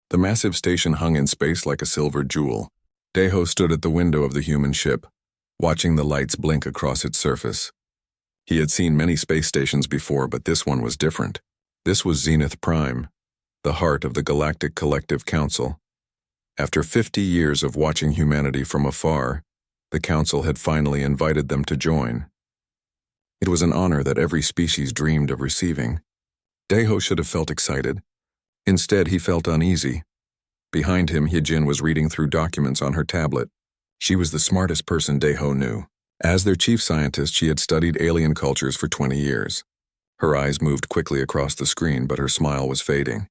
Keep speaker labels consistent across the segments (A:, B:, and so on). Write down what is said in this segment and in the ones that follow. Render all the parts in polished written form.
A: The massive station hung in space like a silver jewel. Daeho stood at the window of the human ship, watching the lights blink across its surface. He had seen many space stations before, but this one was different. This was Zenith Prime, the heart of the Galactic Collective Council. After 50 years of watching humanity from afar, the Council had finally invited them to join. It was an honor that every species dreamed of receiving. Daeho should have felt excited. Instead, he felt uneasy. Behind him, Hyejin was reading through documents on her tablet. She was the smartest person Daeho knew. As their chief scientist, she had studied alien cultures for 20 years. Her eyes moved quickly across the screen, but her smile was fading.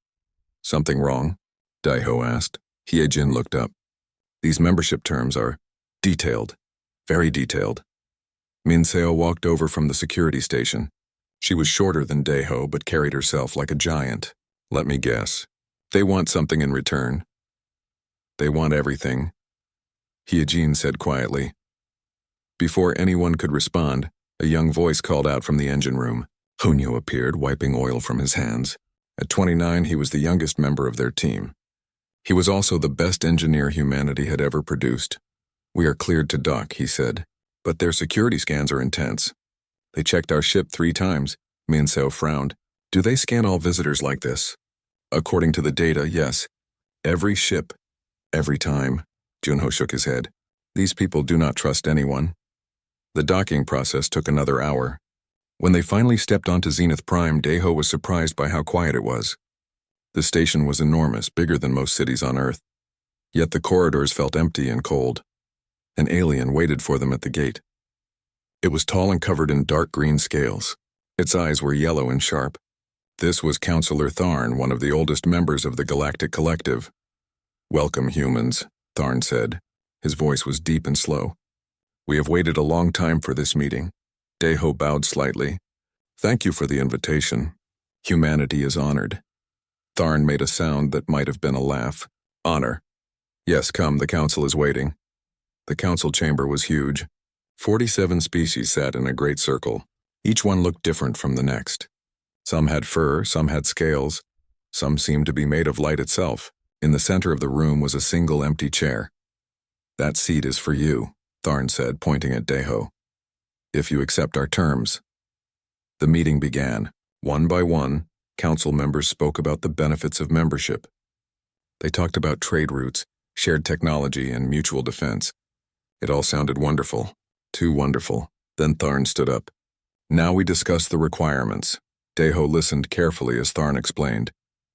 A: "Something wrong?" Daeho asked. Hyejin looked up. "These membership terms are detailed, very detailed." Minseo walked over from the security station. She was shorter than Daeho, but carried herself like a giant. "Let me guess. They want something in return." "They want everything," Hyejin said quietly. Before anyone could respond, a young voice called out from the engine room. Hunyo appeared, wiping oil from his hands. At 29, he was the youngest member of their team. He was also the best engineer humanity had ever produced. "We are cleared to dock," he said, "but their security scans are intense. They checked our ship 3 times. Minseo frowned. "Do they scan all visitors like this?" "According to the data, yes. Every ship, every time." Junho shook his head. "These people do not trust anyone." The docking process took another hour. When they finally stepped onto Zenith Prime, Daeho was surprised by how quiet it was. The station was enormous, bigger than most cities on Earth. Yet the corridors felt empty and cold. An alien waited for them at the gate. It was tall and covered in dark green scales. Its eyes were yellow and sharp. This was Counselor Tharn, one of the oldest members of the Galactic Collective. "Welcome, humans," Tharn said. His voice was deep and slow. "We have waited a long time for this meeting." Daeho bowed slightly. "Thank you for the invitation. Humanity is honored." Tharn made a sound that might have been a laugh. "Honor. Yes, come, the council is waiting." The council chamber was huge. 47 species sat in a great circle. Each one looked different from the next. Some had fur, some had scales. Some seemed to be made of light itself. In the center of the room was a single empty chair. "That seat is for you," Tharn said, pointing at Daeho. "If you accept our terms." The meeting began. One by one, council members spoke about the benefits of membership. They talked about trade routes, shared technology, and mutual defense. It all sounded wonderful. Too wonderful. Then Tharn stood up. "Now we discuss the requirements." Daeho listened carefully as Tharn explained.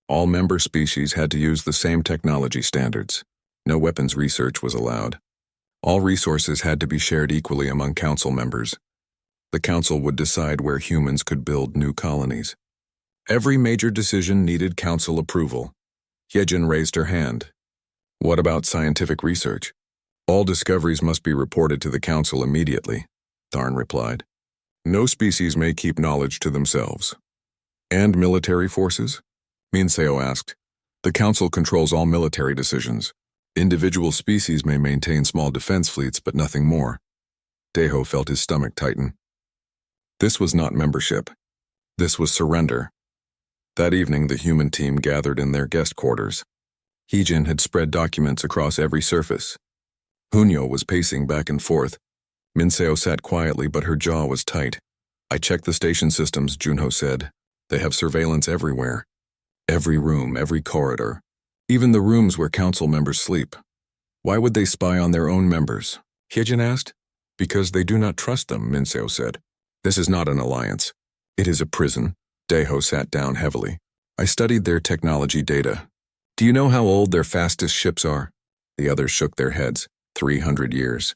A: All member species had to use the same technology standards. No weapons research was allowed. All resources had to be shared equally among council members. The council would decide where humans could build new colonies. Every major decision needed council approval. Hyejin raised her hand. "What about scientific research?" "All discoveries must be reported to the council immediately," Tharn replied. "No species may keep knowledge to themselves." "And military forces?" Minseo asked. "The council controls all military decisions. Individual species may maintain small defense fleets, but nothing more." Daeho felt his stomach tighten. This was not membership. This was surrender. That evening, the human team gathered in their guest quarters. Hyejin had spread documents across every surface. Hunyo was pacing back and forth. Minseo sat quietly, but her jaw was tight. "I checked the station systems," Junho said. "They have surveillance everywhere. Every room, every corridor. Even the rooms where council members sleep." "Why would they spy on their own members?" Hyejin asked. "Because they do not trust them," Minseo said. "This is not an alliance. It is a prison." Daeho sat down heavily. "I studied their technology data. Do you know how old their fastest ships are?" The others shook their heads. 300 years.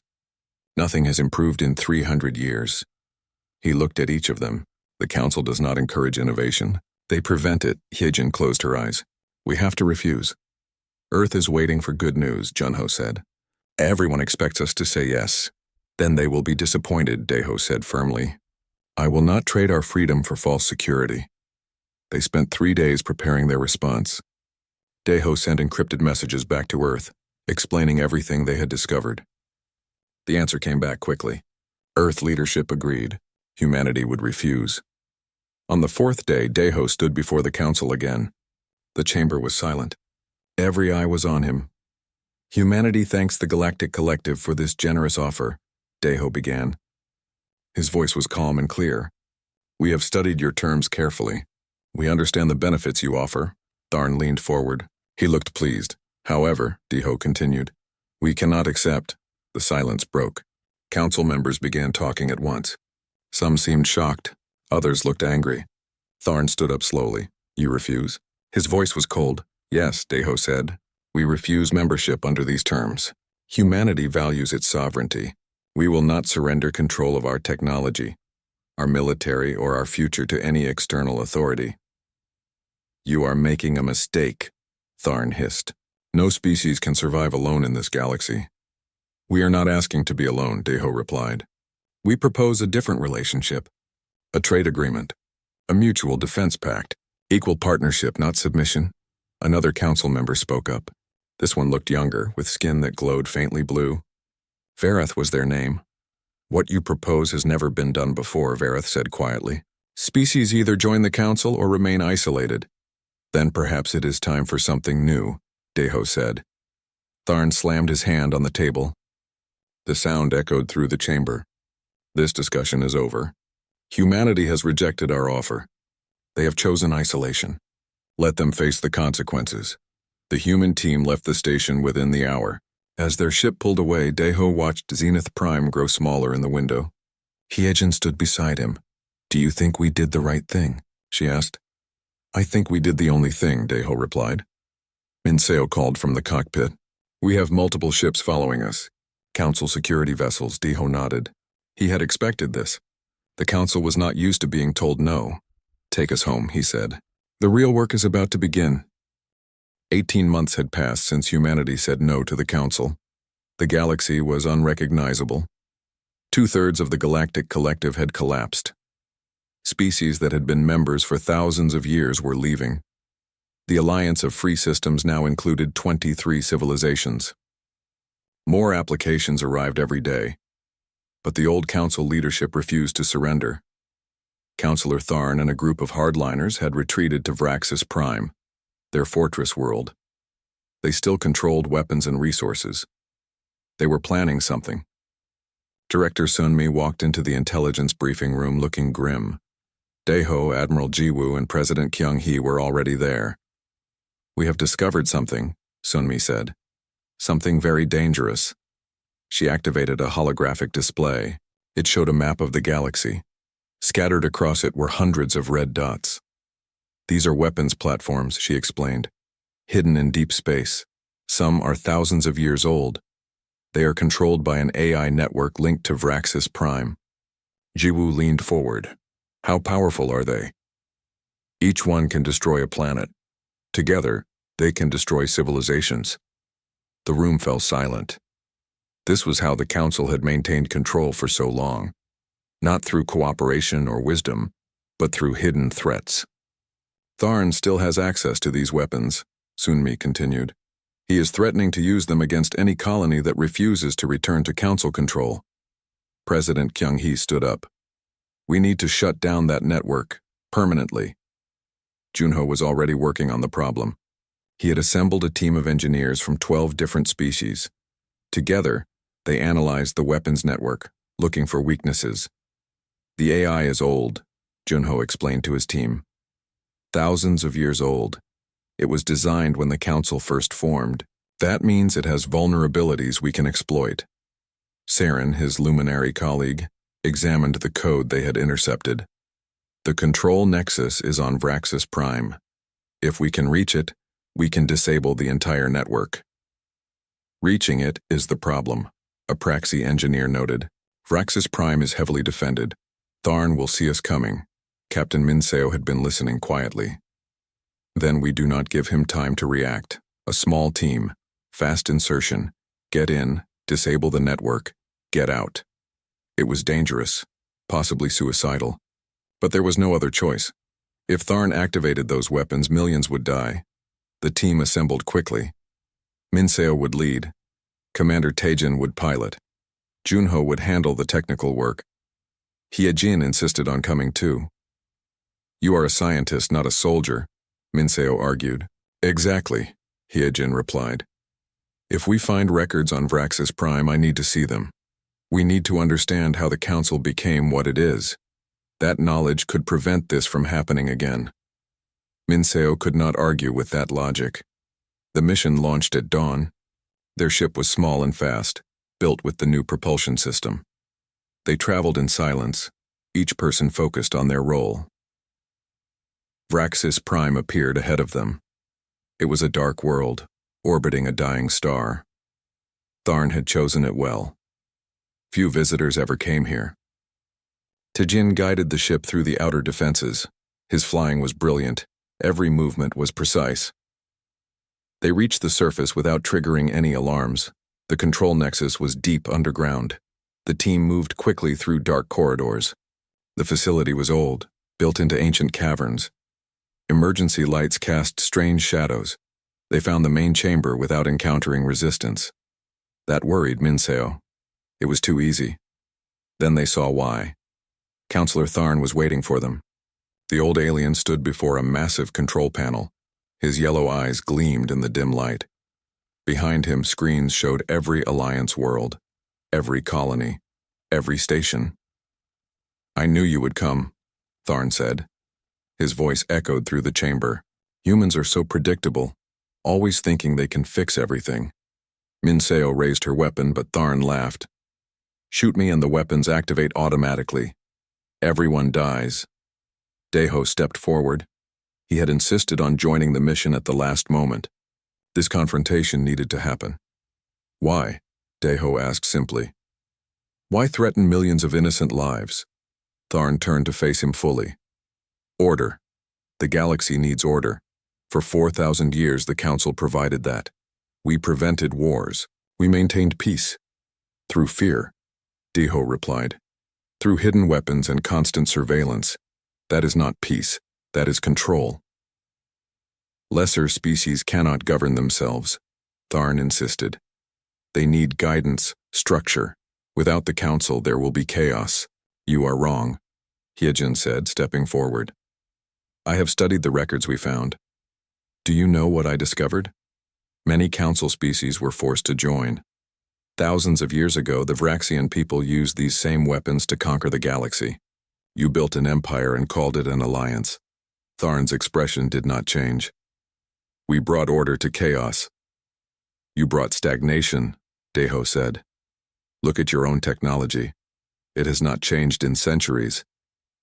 A: "Nothing has improved in 300 years. He looked at each of them. "The council does not encourage innovation. They prevent it." Hyejin closed her eyes. "We have to refuse." "Earth is waiting for good news," Junho said. "Everyone expects us to say yes." "Then they will be disappointed," Daeho said firmly. "I will not trade our freedom for false security." They spent 3 days preparing their response. Daeho sent encrypted messages back to Earth, explaining everything they had discovered. The answer came back quickly. Earth leadership agreed. Humanity would refuse. On the 4th day, Daeho stood before the council again. The chamber was silent. Every eye was on him. Humanity thanks the Galactic Collective for this generous offer, Deho began. His voice was calm and clear. We have studied your terms carefully. We understand the benefits you offer. Tharn leaned forward. He looked pleased. However, Deho continued, we cannot accept. The silence broke. Council members began talking at once. Some seemed shocked. Others looked angry. Tharn stood up slowly. You refuse? His voice was cold. Yes, Deho said. We refuse membership under these terms. Humanity values its sovereignty. We will not surrender control of our technology, our military, or our future to any external authority. You are making a mistake, Tharn hissed. No species can survive alone in this galaxy. We are not asking to be alone, Deho replied. We propose a different relationship, a trade agreement, a mutual defense pact, equal partnership, not submission. Another council member spoke up. This one looked younger, with skin that glowed faintly blue. Vareth was their name. What you propose has never been done before, Vareth said quietly. Species either join the council or remain isolated. Then perhaps it is time for something new, Deho said. Tharn slammed his hand on the table. The sound echoed through the chamber. This discussion is over. Humanity has rejected our offer. They have chosen isolation. Let them face the consequences. The human team left the station within the hour. As their ship pulled away, Deho watched Zenith Prime grow smaller in the window. Hiejin stood beside him. Do you think we did the right thing? She asked. I think we did the only thing, Deho replied. Minseo called from the cockpit. We have multiple ships following us. Council security vessels, Deho nodded. He had expected this. The council was not used to being told no. Take us home, he said. The real work is about to begin. 18 months had passed since humanity said no to the council. The galaxy was unrecognizable. 2/3 of the Galactic Collective had collapsed. Species that had been members for thousands of years were leaving. The Alliance of Free Systems now included 23 civilizations. More applications arrived every day, but the old council leadership refused to surrender. Councillor Tharn and a group of hardliners had retreated to Vraxis Prime, their fortress world. They still controlled weapons and resources. They were planning something. Director Sunmi walked into the intelligence briefing room looking grim. Deho, Admiral Jiwoo, and President Kyung-hee were already there. We have discovered something, Sunmi said. Something very dangerous. She activated a holographic display. It showed a map of the galaxy. Scattered across it were hundreds of red dots. These are weapons platforms, she explained, hidden in deep space. Some are thousands of years old. They are controlled by an AI network linked to Vraxis Prime. Jiwoo leaned forward. How powerful are they? Each one can destroy a planet. Together, they can destroy civilizations. The room fell silent. This was how the council had maintained control for so long. Not through cooperation or wisdom, but through hidden threats. Tharn still has access to these weapons, Sunmi continued. He is threatening to use them against any colony that refuses to return to council control. President Kyung-hee stood up. We need to shut down that network, permanently. Junho was already working on the problem. He had assembled a team of engineers from 12 different species. Together, they analyzed the weapons network, looking for weaknesses. The AI is old, Junho explained to his team. Thousands of years old. It was designed when the council first formed. That means it has vulnerabilities we can exploit. Saren, his luminary colleague, examined the code they had intercepted. The control nexus is on Vraxis Prime. If we can reach it, we can disable the entire network. Reaching it is the problem, a Praxi engineer noted. Vraxis Prime is heavily defended. Tharn will see us coming. Captain Minseo had been listening quietly. Then we do not give him time to react. A small team, fast insertion, get in, disable the network, get out. It was dangerous, possibly suicidal. But there was no other choice. If Tharn activated those weapons, millions would die. The team assembled quickly. Minseo would lead. Commander Taejin would pilot. Junho would handle the technical work. Hiejin insisted on coming too. You are a scientist, not a soldier, Minseo argued. Exactly. Hyejin replied. If we find records on Vraxis Prime, I need to see them. We need to understand how the Council became what it is. That knowledge could prevent this from happening again. Minseo could not argue with that logic. The mission launched at dawn. Their ship was small and fast, built with the new propulsion system. They traveled in silence, each person focused on their role. Vraxis Prime appeared ahead of them. It was a dark world, orbiting a dying star. Tharn had chosen it well. Few visitors ever came here. Tejin guided the ship through the outer defenses. His flying was brilliant. Every movement was precise. They reached the surface without triggering any alarms. The control nexus was deep underground. The team moved quickly through dark corridors. The facility was old, built into ancient caverns. Emergency lights cast strange shadows. They found the main chamber without encountering resistance. That worried Minseo. It was too easy. Then they saw why. Counselor Tharn was waiting for them. The old alien stood before a massive control panel. His yellow eyes gleamed in the dim light. Behind him, screens showed every Alliance world, every colony, every station. I knew you would come, Tharn said. His voice echoed through the chamber. Humans are so predictable, always thinking they can fix everything. Minseo raised her weapon, but Tharn laughed. Shoot me and the weapons activate automatically. Everyone dies. Deho stepped forward. He had insisted on joining the mission at the last moment. This confrontation needed to happen. Why? Deho asked simply. Why threaten millions of innocent lives? Tharn turned to face him fully. Order. The galaxy needs order. For 4,000 years the Council provided that. We prevented wars. We maintained peace. Through fear, Deho replied. Through hidden weapons and constant surveillance. That is not peace. That is control. Lesser species cannot govern themselves, Tharn insisted. They need guidance, structure. Without the Council, there will be chaos. You are wrong, Hyejin said, stepping forward. I have studied the records we found. Do you know what I discovered? Many Council species were forced to join. Thousands of years ago, the Vraxian people used these same weapons to conquer the galaxy. You built an empire and called it an alliance. Tharn's expression did not change. We brought order to chaos. You brought stagnation, Deho said. Look at your own technology. It has not changed in centuries.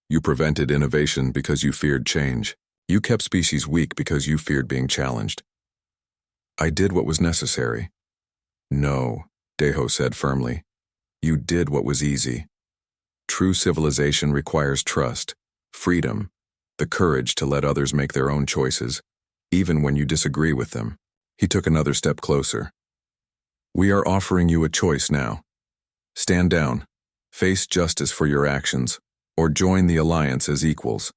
A: You prevented innovation because you feared change. You kept species weak because you feared being challenged. I did what was necessary. No, Deho said firmly. You did what was easy. True civilization requires trust, freedom, the courage to let others make their own choices, even when you disagree with them. He took another step closer. We are offering you a choice now. Stand down, face justice for your actions, or join the Alliance as equals.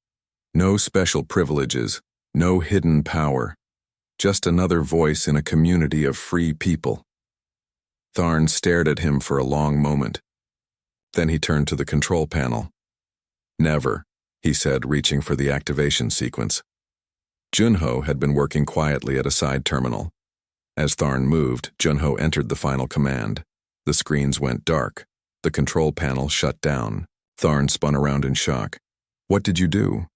A: No special privileges, no hidden power. Just another voice in a community of free people. Tharn stared at him for a long moment. Then he turned to the control panel. Never, he said, reaching for the activation sequence. Junho had been working quietly at a side terminal. As Tharn moved, Junho entered the final command. The screens went dark. The control panel shut down. Tharn spun around in shock. What did you do?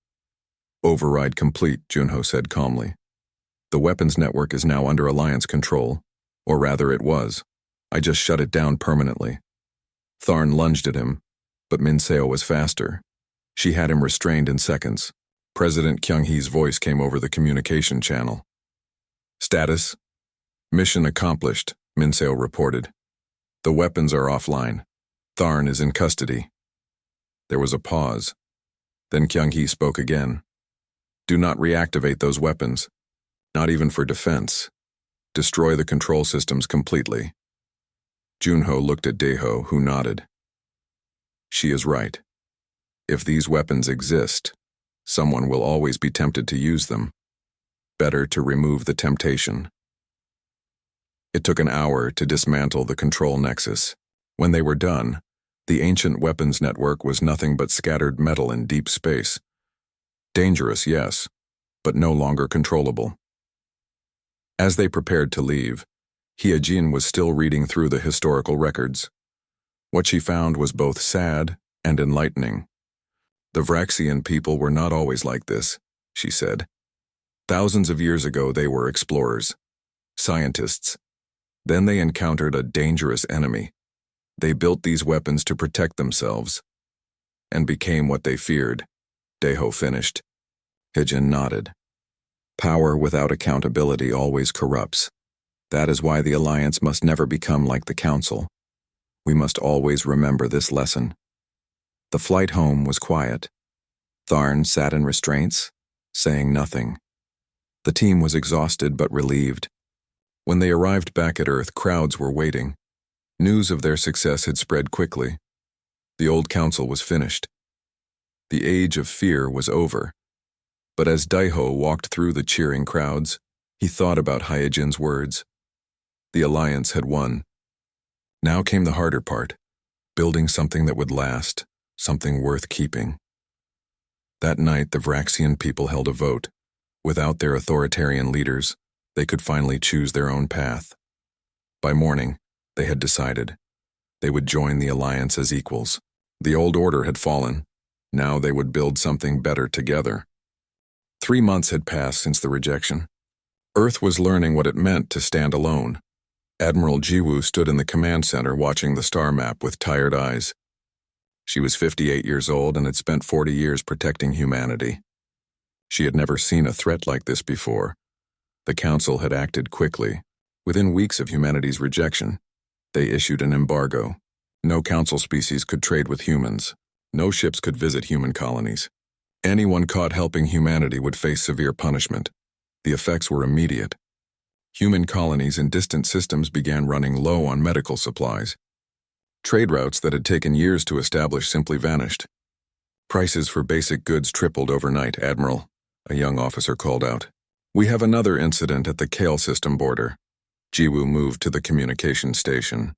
A: Override complete, Junho said calmly. The weapons network is now under Alliance control. Or rather, it was. I just shut it down permanently. Tharn lunged at him, but Minseo was faster. She had him restrained in seconds. President Kyung-hee's voice came over the communication channel. Status? Mission accomplished, Minseo reported. The weapons are offline. Tharn is in custody. There was a pause. Then Kyung-hee spoke again. Do not reactivate those weapons. Not even for defense. Destroy the control systems completely. Junho looked at Deho, who nodded. She is right. If these weapons exist, someone will always be tempted to use them. Better to remove the temptation. It took an hour to dismantle the control nexus. When they were done, the ancient weapons network was nothing but scattered metal in deep space. Dangerous, yes, but no longer controllable. As they prepared to leave, Hyejin was still reading through the historical records. What she found was both sad and enlightening. The Vraxian people were not always like this, she said. Thousands of years ago they were explorers, scientists. Then they encountered a dangerous enemy. They built these weapons to protect themselves, and became what they feared. Deho finished. Hyejin nodded. Power without accountability always corrupts. That is why the Alliance must never become like the Council. We must always remember this lesson. The flight home was quiet. Tharn sat in restraints, saying nothing. The team was exhausted but relieved. When they arrived back at Earth, crowds were waiting. News of their success had spread quickly. The old council was finished. The age of fear was over. But as Daiho walked through the cheering crowds, he thought about Hyejin's words. The Alliance had won. Now came the harder part, building something that would last, something worth keeping. That night, the Vraxian people held a vote. Without their authoritarian leaders, they could finally choose their own path. By morning, they had decided. They would join the Alliance as equals. The old order had fallen. Now they would build something better together. 3 months had passed since the rejection. Earth was learning what it meant to stand alone. Admiral Jiwoo stood in the command center watching the star map with tired eyes. She was 58 years old and had spent 40 years protecting humanity. She had never seen a threat like this before. The Council had acted quickly. Within weeks of humanity's rejection, they issued an embargo. No Council species could trade with humans. No ships could visit human colonies. Anyone caught helping humanity would face severe punishment. The effects were immediate. Human colonies in distant systems began running low on medical supplies. Trade routes that had taken years to establish simply vanished. Prices for basic goods tripled overnight, Admiral, a young officer called out. We have another incident at the Kale system border. Jiwoo moved to the communication station.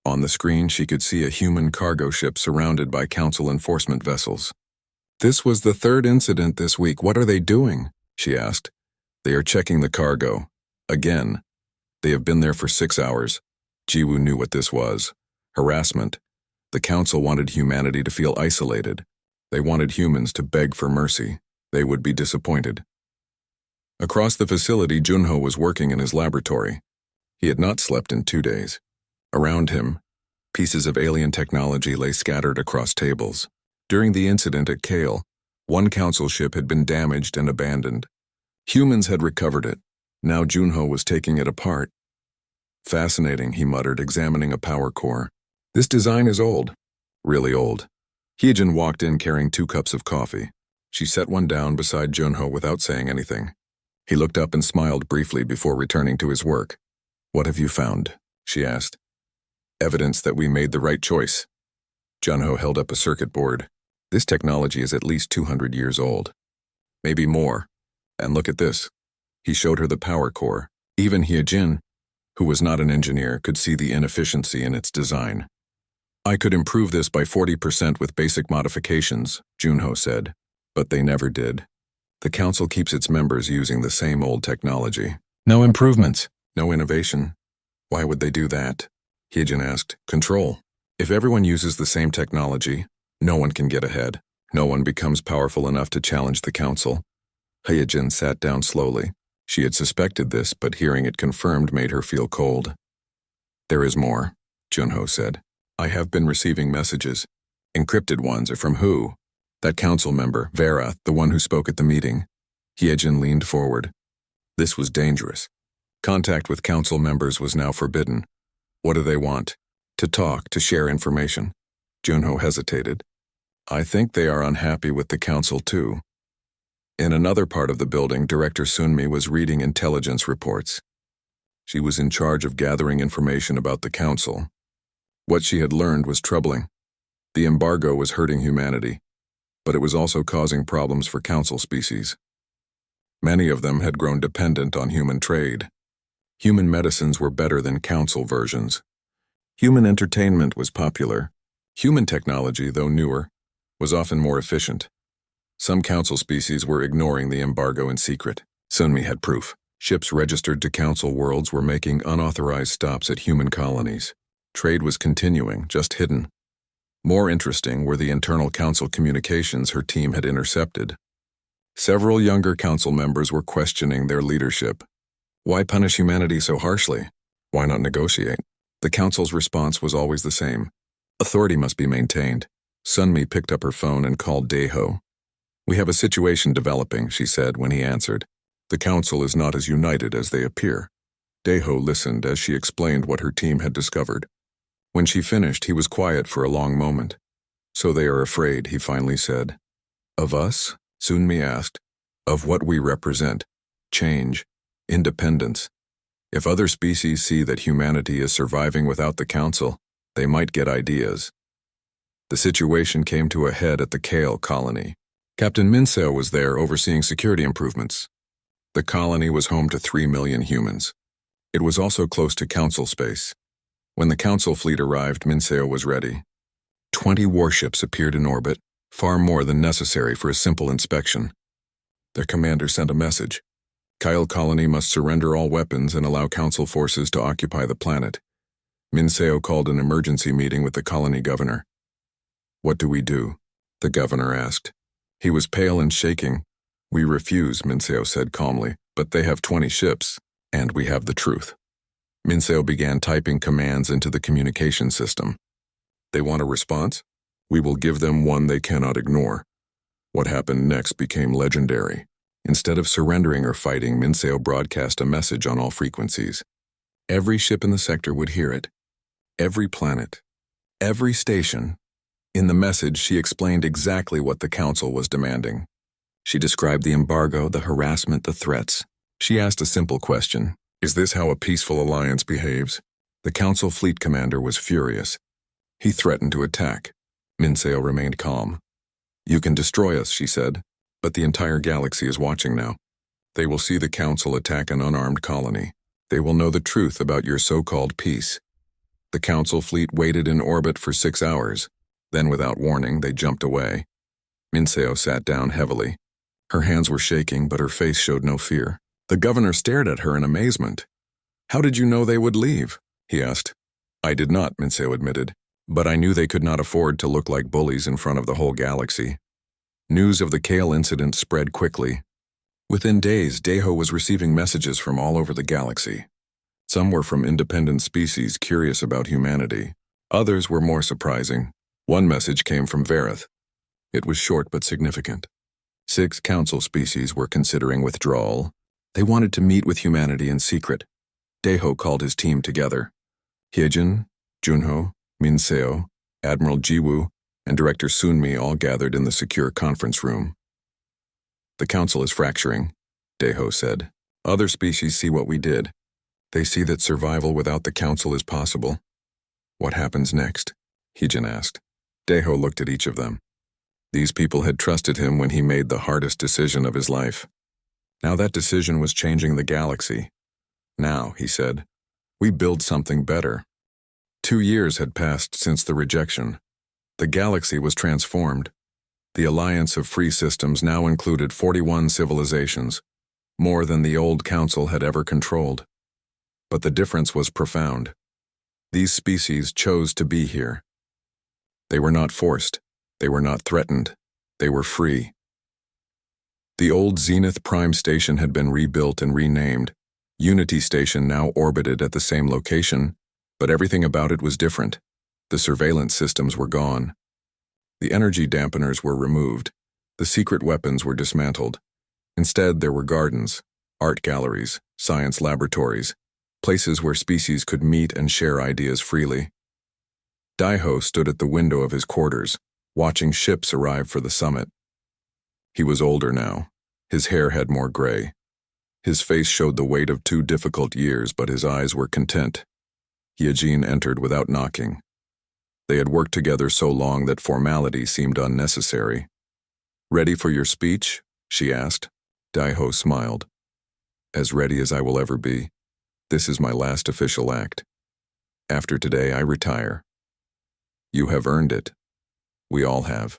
A: On the screen, she could see a human cargo ship surrounded by Council enforcement vessels. This was the third incident this week. What are they doing? She asked. They are checking the cargo. Again. They have been there for 6 hours. Jiwoo knew what this was. Harassment. The Council wanted humanity to feel isolated. They wanted humans to beg for mercy. They would be disappointed. Across the facility, Junho was working in his laboratory. He had not slept in 2 days. Around him, pieces of alien technology lay scattered across tables. During the incident at Kale, one Council ship had been damaged and abandoned. Humans had recovered it. Now Junho was taking it apart. Fascinating, he muttered, examining a power core. This design is old. Really old. Hyejin walked in carrying 2 cups of coffee. She set one down beside Junho without saying anything. He looked up and smiled briefly before returning to his work. What have you found? She asked. Evidence that we made the right choice. Junho held up a circuit board. This technology is at least 200 years old. Maybe more. And look at this. He showed her the power core. Even Hyejin, who was not an engineer, could see the inefficiency in its design. I could improve this by 40% with basic modifications, Junho said. But they never did. The Council keeps its members using the same old technology. No improvements. No innovation. Why would they do that? Hyejin asked. Control. If everyone uses the same technology, no one can get ahead. No one becomes powerful enough to challenge the Council. Hyejin sat down slowly. She had suspected this, but hearing it confirmed made her feel cold. There is more, Junho said. I have been receiving messages. Encrypted ones are from who? That Council member, Vera, the one who spoke at the meeting. Hyejin leaned forward. This was dangerous. Contact with Council members was now forbidden. What do they want? To talk, to share information. Junho hesitated. I think they are unhappy with the Council too. In another part of the building, Director Sunmi was reading intelligence reports. She was in charge of gathering information about the Council. What she had learned was troubling. The embargo was hurting humanity, but it was also causing problems for Council species. Many of them had grown dependent on human trade. Human medicines were better than Council versions. Human entertainment was popular. Human technology, though newer, was often more efficient. Some Council species were ignoring the embargo in secret. Sunmi had proof. Ships registered to Council worlds were making unauthorized stops at human colonies. Trade was continuing, just hidden. More interesting were the internal Council communications her team had intercepted. Several younger Council members were questioning their leadership. Why punish humanity so harshly? Why not negotiate? The Council's response was always the same. Authority must be maintained. Sunmi picked up her phone and called Daeho. "We have a situation developing," she said when he answered. "The Council is not as united as they appear." Daeho listened as she explained what her team had discovered. When she finished, he was quiet for a long moment. "So they are afraid," he finally said. "Of us?" Sunmi asked. "Of what we represent. Change. Independence. If other species see that humanity is surviving without the Council, they might get ideas." The situation came to a head at the Kale colony. Captain Minseo was there overseeing security improvements. The colony was home to 3 million humans. It was also close to Council space. When the Council fleet arrived, Minseo was ready. 20 warships appeared in orbit, far more than necessary for a simple inspection. Their commander sent a message. Kyle colony must surrender all weapons and allow Council forces to occupy the planet. Minseo called an emergency meeting with the colony governor. "What do we do?" the governor asked. He was pale and shaking. "We refuse," Minseo said calmly, "but they have 20 ships, and we have the truth." Minseo began typing commands into the communication system. "They want a response? We will give them one they cannot ignore." What happened next became legendary. Instead of surrendering or fighting, Minseo broadcast a message on all frequencies. Every ship in the sector would hear it. Every planet. Every station. In the message, she explained exactly what the Council was demanding. She described the embargo, the harassment, the threats. She asked a simple question. Is this how a peaceful alliance behaves? The Council fleet commander was furious. He threatened to attack. Minseo remained calm. "You can destroy us," she said, "but the entire galaxy is watching now. They will see the Council attack an unarmed colony. They will know the truth about your so-called peace." The Council fleet waited in orbit for 6 hours. Then, without warning, they jumped away. Minseo sat down heavily. Her hands were shaking, but her face showed no fear. The governor stared at her in amazement. "How did you know they would leave?" he asked. "I did not," Minseo admitted, "but I knew they could not afford to look like bullies in front of the whole galaxy." News of the Kale incident spread quickly. Within days, Daeho was receiving messages from all over the galaxy. Some were from independent species curious about humanity. Others were more surprising. One message came from Vareth. It was short but significant. 6 Council species were considering withdrawal. They wanted to meet with humanity in secret. Daeho called his team together. Hyejin, Junho, Minseo, Admiral Jiwoo, and Director Sunmi all gathered in the secure conference room. "The Council is fracturing," Daeho said. "Other species see what we did. They see that survival without the Council is possible." "What happens next?" Hyejin asked. Daeho looked at each of them. These people had trusted him when he made the hardest decision of his life. Now that decision was changing the galaxy. "Now," he said, "we build something better." 2 years had passed since the rejection. The galaxy was transformed. The alliance of free systems now included 41 civilizations, more than the old Council had ever controlled. But the difference was profound. These species chose to be here. They were not forced. They were not threatened. They were free. The old Zenith Prime Station had been rebuilt and renamed. Unity Station now orbited at the same location, but everything about it was different. The surveillance systems were gone. The energy dampeners were removed. The secret weapons were dismantled. Instead, there were gardens, art galleries, science laboratories, places where species could meet and share ideas freely. Daeho stood at the window of his quarters, watching ships arrive for the summit. He was older now. His hair had more gray. His face showed the weight of 2 difficult years, but his eyes were content. Hyejin entered without knocking. They had worked together so long that formality seemed unnecessary. "Ready for your speech?" she asked. Daeho smiled. "As ready as I will ever be. This is my last official act. After today, I retire. You have earned it. We all have."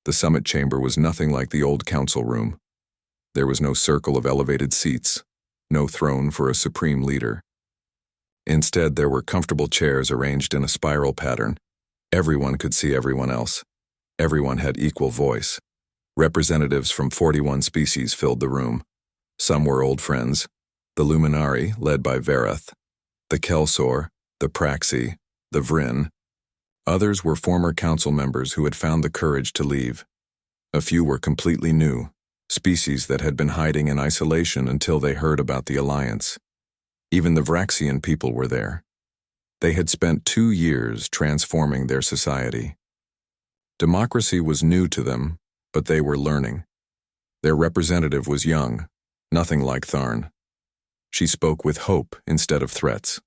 A: The summit chamber was nothing like the old Council room. There was no circle of elevated seats, no throne for a supreme leader. Instead, there were comfortable chairs arranged in a spiral pattern. Everyone could see everyone else. Everyone had equal voice. Representatives from 41 species filled the room. Some were old friends, the Luminari, led by Verath, the Kelsor, the Praxi, the Vryn. Others were former council members who had found the courage to leave. A few were completely new, species that had been hiding in isolation until they heard about the alliance. Even the Vraxian people were there. They had spent 2 years transforming their society. Democracy was new to them, but they were learning. Their representative was young, nothing like Tharn. She spoke with hope instead of threats.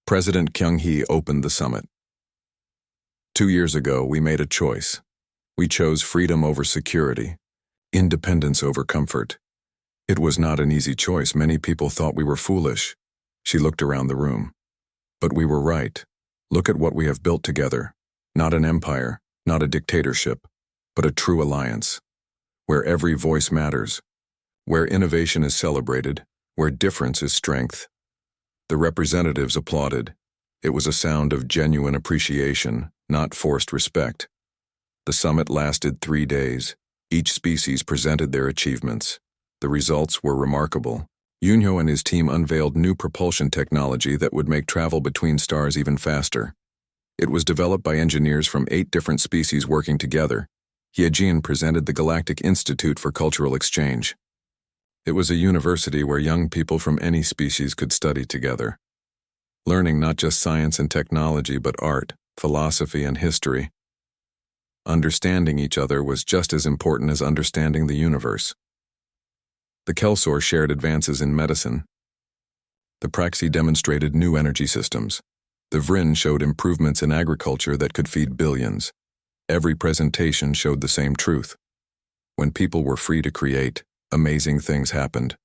A: President Kyung-hee opened the summit. 2 years ago, we made a choice. We chose freedom over security, independence over comfort. It was not an easy choice. Many people thought we were foolish. She looked around the room. But we were right. Look at what we have built together. Not an empire, not a dictatorship, but a true alliance, where every voice matters, where innovation is celebrated, where difference is strength. The representatives applauded. It was a sound of genuine appreciation, not forced respect. The summit lasted 3 days. Each species presented their achievements. The results were remarkable. Yunho and his team unveiled new propulsion technology that would make travel between stars even faster. It was developed by engineers from 8 different species working together. Hyejin presented the Galactic Institute for Cultural Exchange. It was a university where young people from any species could study together, learning not just science and technology but art, philosophy, and history. Understanding each other was just as important as understanding the universe. The Kelsor shared advances in medicine. The Praxi demonstrated new energy systems. The Vryn showed improvements in agriculture that could feed billions. Every presentation showed the same truth. When people were free to create, amazing things happened.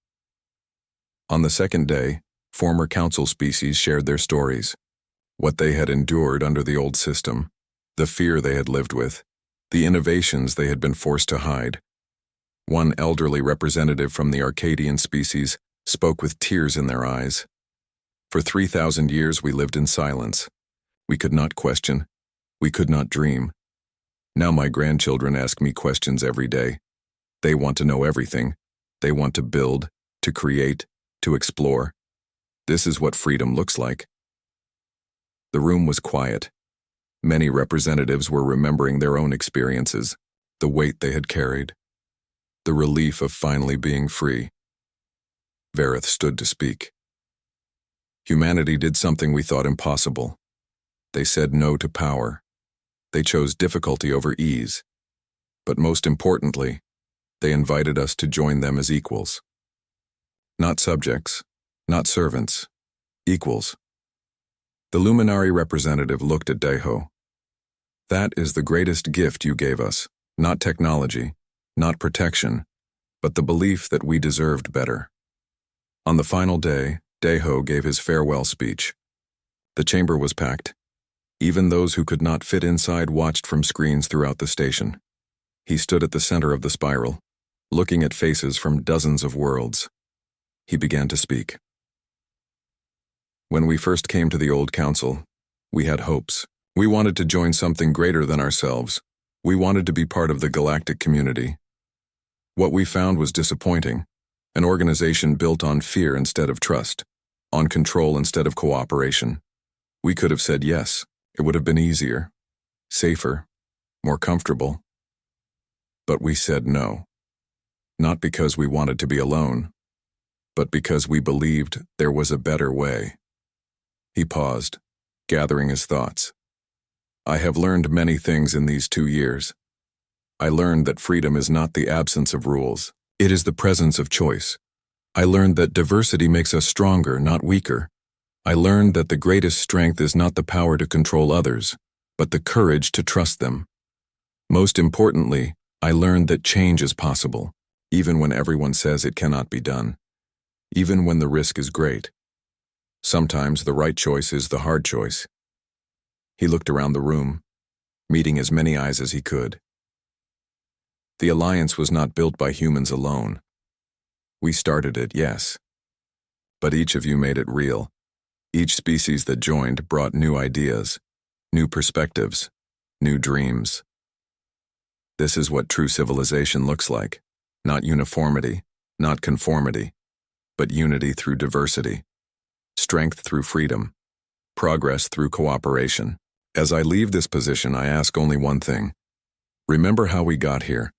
A: On the second day, former council species shared their stories, what they had endured under the old system, the fear they had lived with, the innovations they had been forced to hide. One elderly representative from the Arcadian species spoke with tears in their eyes. For 3,000 years we lived in silence. We could not question. We could not dream. Now my grandchildren ask me questions every day. They want to know everything. They want to build, to create, to explore. This is what freedom looks like. The room was quiet. Many representatives were remembering their own experiences, the weight they had carried, the relief of finally being free. Verath stood to speak. Humanity did something we thought impossible. They said no to power. They chose difficulty over ease. But most importantly, they invited us to join them as equals. Not subjects, not servants, equals. The Luminari representative looked at Daeho. That is the greatest gift you gave us, not technology, not protection, but the belief that we deserved better. On the final day, Daeho gave his farewell speech. The chamber was packed. Even those who could not fit inside watched from screens throughout the station. He stood at the center of the spiral, looking at faces from dozens of worlds. He began to speak. When we first came to the old council, we had hopes. We wanted to join something greater than ourselves. We wanted to be part of the galactic community. What we found was disappointing. An organization built on fear instead of trust, on control instead of cooperation. We could have said yes. It would have been easier, safer, more comfortable. But we said no. Not because we wanted to be alone, but because we believed there was a better way. He paused, gathering his thoughts. I have learned many things in these 2 years. I learned that freedom is not the absence of rules. It is the presence of choice. I learned that diversity makes us stronger, not weaker. I learned that the greatest strength is not the power to control others, but the courage to trust them. Most importantly, I learned that change is possible, even when everyone says it cannot be done, even when the risk is great. Sometimes the right choice is the hard choice. He looked around the room, meeting as many eyes as he could. The alliance was not built by humans alone. We started it, yes. But each of you made it real. Each species that joined brought new ideas, new perspectives, new dreams. This is what true civilization looks like. Not uniformity, not conformity, but unity through diversity, strength through freedom, progress through cooperation. As I leave this position, I ask only one thing. Remember how we got here.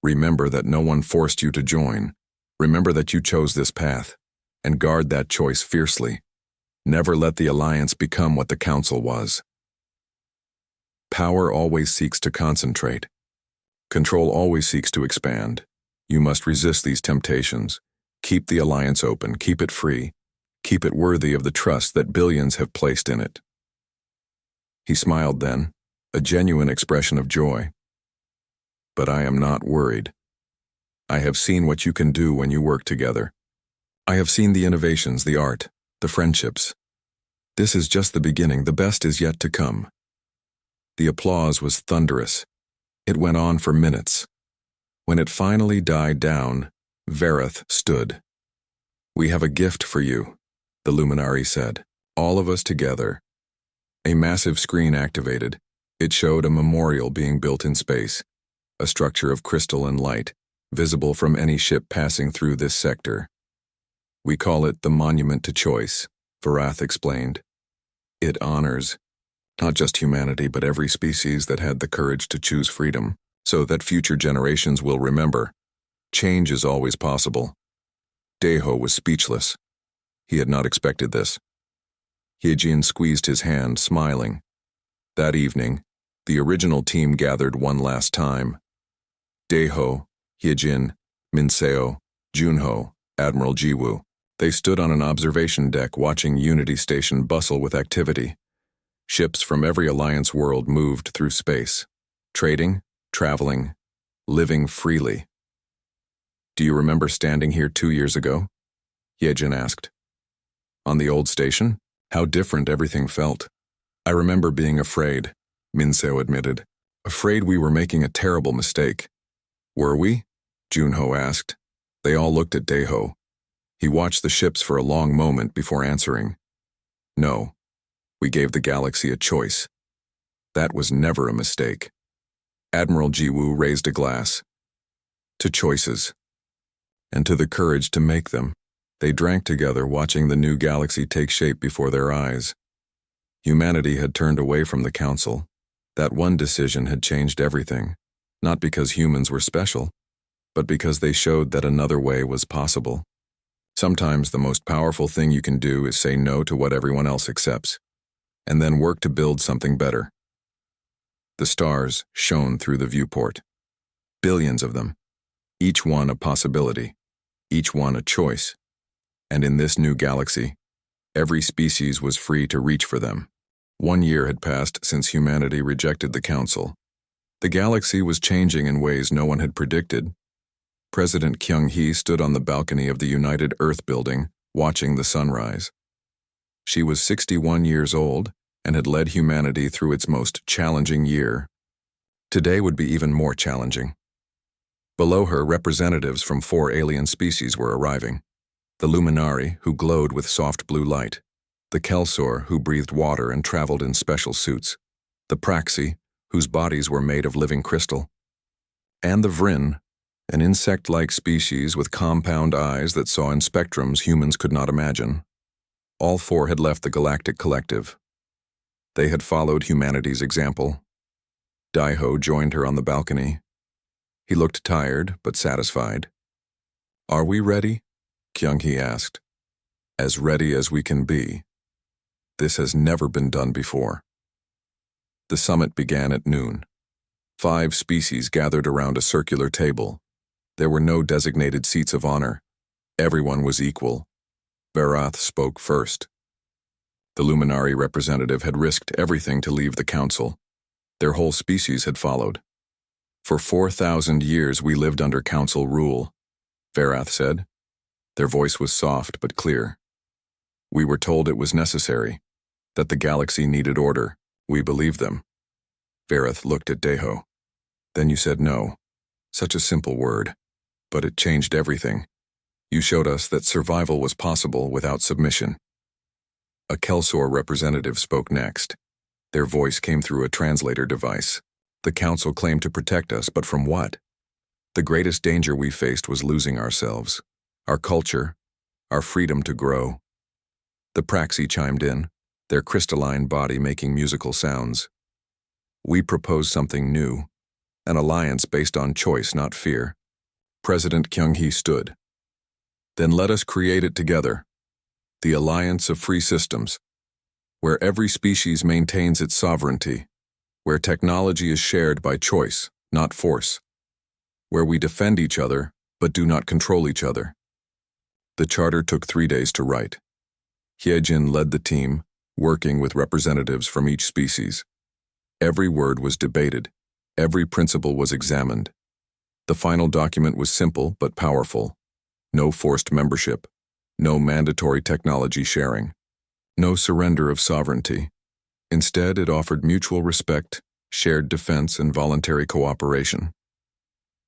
A: Remember that no one forced you to join. Remember that you chose this path, and guard that choice fiercely. Never let the alliance become what the council was. Power always seeks to concentrate. Control always seeks to expand. You must resist these temptations. Keep the alliance open, keep it free, keep it worthy of the trust that billions have placed in it. He smiled then, a genuine expression of joy. But I am not worried. I have seen what you can do when you work together. I have seen the innovations, the art, the friendships. This is just the beginning, the best is yet to come. The applause was thunderous. It went on for minutes. When it finally died down, Verath stood. "We have a gift for you," the luminary said. "All of us together." A massive screen activated. It showed a memorial being built in space, a structure of crystal and light, visible from any ship passing through this sector. "We call it the Monument to Choice," Verath explained. "It honors not just humanity, but every species that had the courage to choose freedom, so that future generations will remember. Change is always possible." Deho was speechless. He had not expected this. Hyejin squeezed his hand, smiling. That evening, the original team gathered one last time. Deho, Hyejin, Minseo, Junho, Admiral Jiwoo. They stood on an observation deck watching Unity Station bustle with activity. Ships from every Alliance world moved through space, trading, traveling, living freely. "Do you remember standing here 2 years ago?" Hyejin asked. "On the old station? How different everything felt." "I remember being afraid," Minseo admitted. "Afraid we were making a terrible mistake." "Were we?" Junho asked. They all looked at Deho. He watched the ships for a long moment before answering. "No. We gave the galaxy a choice. That was never a mistake." Admiral Jiwoo raised a glass. "To choices. And to the courage to make them." They drank together, watching the new galaxy take shape before their eyes. Humanity had turned away from the Council. That one decision had changed everything, not because humans were special, but because they showed that another way was possible. Sometimes the most powerful thing you can do is say no to what everyone else accepts, and then work to build something better. The stars shone through the viewport. Billions of them. Each one a possibility. Each one a choice. And in this new galaxy, every species was free to reach for them. 1 year had passed since humanity rejected the Council. The galaxy was changing in ways no one had predicted. President Kyung-hee stood on the balcony of the United Earth building, watching the sunrise. She was 61 years old and had led humanity through its most challenging year. Today would be even more challenging. Below her, representatives from 4 alien species were arriving. The Luminari, who glowed with soft blue light. The Kelsor, who breathed water and traveled in special suits. The Praxi, whose bodies were made of living crystal. And the Vryn, an insect-like species with compound eyes that saw in spectrums humans could not imagine. All 4 had left the Galactic Collective. They had followed humanity's example. Daiho joined her on the balcony. He looked tired, but satisfied. "Are we ready?" Kyung-hee asked. "As ready as we can be. This has never been done before." The summit began at noon. 5 species gathered around a circular table. There were no designated seats of honor. Everyone was equal. Verath spoke first. The Luminari representative had risked everything to leave the Council. Their whole species had followed. "For 4,000 years we lived under Council rule," Verath said. Their voice was soft but clear. "We were told it was necessary, that the galaxy needed order. We believed them." Verath looked at Deho. "Then you said no. Such a simple word. But it changed everything. You showed us that survival was possible without submission. A Kelsor representative spoke next. Their voice came through a translator device. The Council claimed to protect us, but from what? The greatest danger we faced was losing ourselves, our culture, our freedom to grow. The Praxi chimed in, their crystalline body making musical sounds. We propose something new, an alliance based on choice, not fear. President Kyung-hee stood. Then let us create it together. The Alliance of Free Systems, where every species maintains its sovereignty, where technology is shared by choice, not force, where we defend each other but do not control each other. The charter took 3 days to write. Hyejin led the team, working with representatives from each species. Every word was debated, every principle was examined. The final document was simple but powerful. No forced membership, no mandatory technology sharing, no surrender of sovereignty. Instead, it offered mutual respect, shared defense, and voluntary cooperation.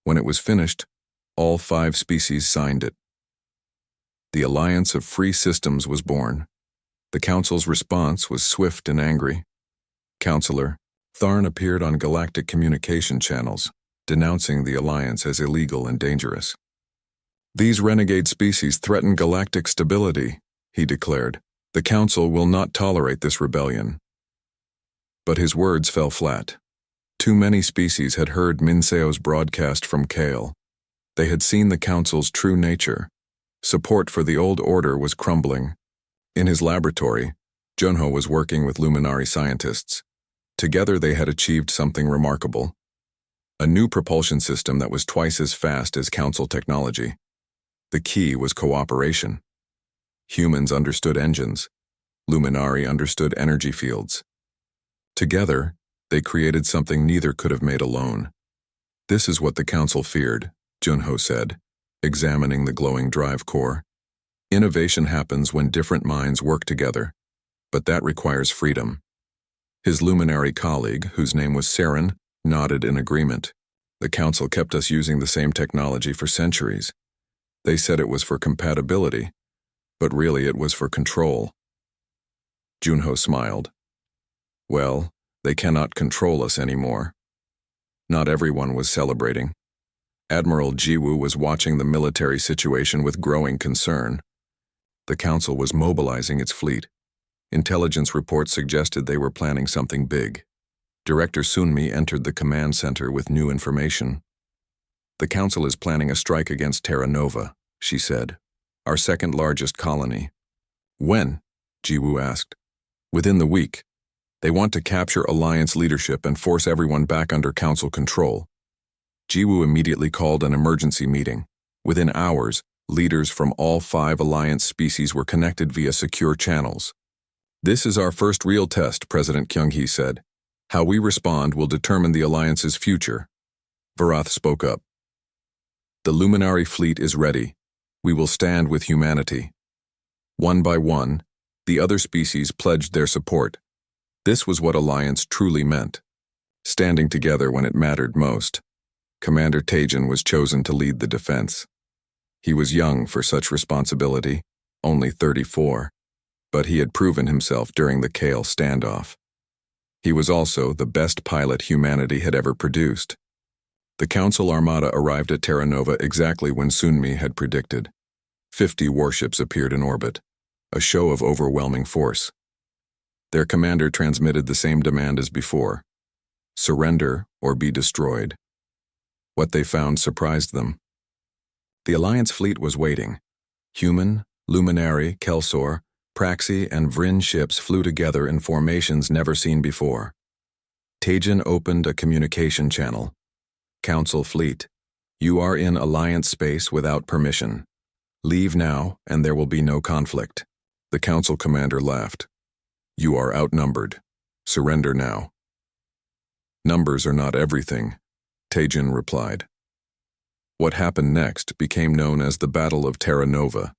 A: When it was finished, all 5 species signed it. The Alliance of Free Systems was born. The Council's response was swift and angry. Counselor Tharn appeared on galactic communication channels, denouncing the Alliance as illegal and dangerous. These renegade species threaten galactic stability, he declared. The Council will not tolerate this rebellion. But his words fell flat. Too many species had heard Minseo's broadcast from Kale. They had seen the Council's true nature. Support for the old order was crumbling. In his laboratory, Junho was working with Luminari scientists. Together they had achieved something remarkable. A new propulsion system that was twice as fast as Council technology. The key was cooperation. Humans understood engines. Luminari understood energy fields. Together, they created something neither could have made alone. This is what the Council feared, Junho said, examining the glowing drive core. Innovation happens when different minds work together, but that requires freedom. His Luminari colleague, whose name was Saren, nodded in agreement. The Council kept us using the same technology for centuries. They said it was for compatibility, but really it was for control. Junho smiled. Well, they cannot control us anymore. Not everyone was celebrating. Admiral Jiwoo was watching the military situation with growing concern. The Council was mobilizing its fleet. Intelligence reports suggested they were planning something big. Director Sunmi entered the command center with new information. The Council is planning a strike against Terra Nova, she said, our second largest colony. When? Jiwoo asked. Within the week. They want to capture Alliance leadership and force everyone back under Council control. Jiwoo immediately called an emergency meeting. Within hours, leaders from all 5 Alliance species were connected via secure channels. This is our first real test, President Kyung-hee said. How we respond will determine the Alliance's future. Varath spoke up. The Luminari fleet is ready. We will stand with humanity. One by one, the other species pledged their support. This was what Alliance truly meant. Standing together when it mattered most. Commander Taejin was chosen to lead the defense. He was young for such responsibility, only 34, but he had proven himself during the Kale standoff. He was also the best pilot humanity had ever produced. The Council Armada arrived at Terra Nova exactly when Sunmi had predicted. 50 warships appeared in orbit, a show of overwhelming force. Their commander transmitted the same demand as before: surrender or be destroyed. What they found surprised them. The Alliance fleet was waiting. Human, Luminari, Kelsor, Praxi, and Vryn ships flew together in formations never seen before. Taejin opened a communication channel. Council fleet, you are in Alliance space without permission. Leave now, and there will be no conflict. The Council commander laughed. You are outnumbered. Surrender now. Numbers are not everything, Taejin replied. What happened next became known as the Battle of Terra Nova.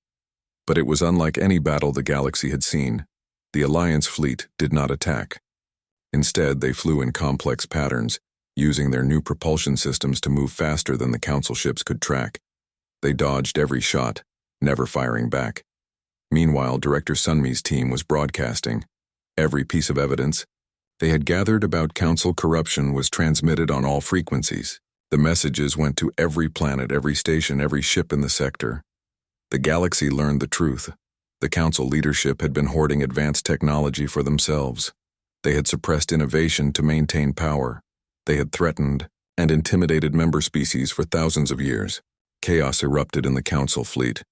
A: But it was unlike any battle the galaxy had seen. The Alliance fleet did not attack. Instead, they flew in complex patterns, using their new propulsion systems to move faster than the Council ships could track. They dodged every shot, never firing back. Meanwhile, Director Sunmi's team was broadcasting. Every piece of evidence they had gathered about council corruption was transmitted on all frequencies. The messages went to every planet, every station, every ship in the sector. The galaxy learned the truth. The council leadership had been hoarding advanced technology for themselves. They had suppressed innovation to maintain power. They had threatened and intimidated member species for thousands of years. Chaos erupted in the council fleet.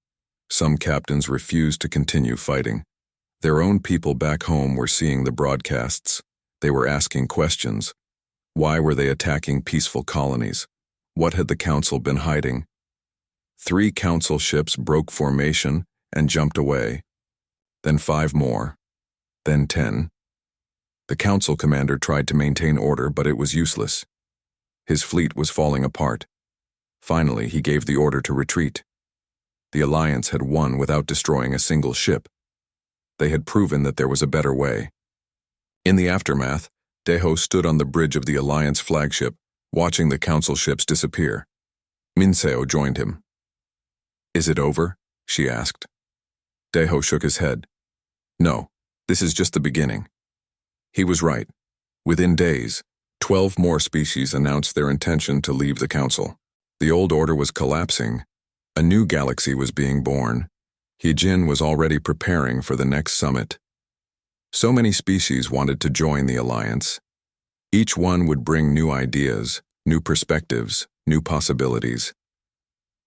A: Some captains refused to continue fighting. Their own people back home were seeing the broadcasts. They were asking questions. Why were they attacking peaceful colonies? What had the council been hiding? 3 council ships broke formation and jumped away. Then 5 more. Then 10. The council commander tried to maintain order, but it was useless. His fleet was falling apart. Finally, he gave the order to retreat. The Alliance had won without destroying a single ship. They had proven that there was a better way. In the aftermath, Deho stood on the bridge of the Alliance flagship, watching the council ships disappear. Minseo joined him. "Is it over?" she asked. Deho shook his head. "No, this is just the beginning." He was right. Within days, 12 more species announced their intention to leave the council. The old order was collapsing. A new galaxy was being born. Hijin was already preparing for the next summit. So many species wanted to join the Alliance. Each one would bring new ideas, new perspectives, new possibilities.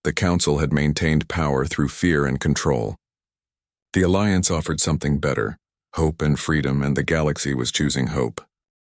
A: The Council had maintained power through fear and control. The Alliance offered something better, hope and freedom, and the galaxy was choosing hope.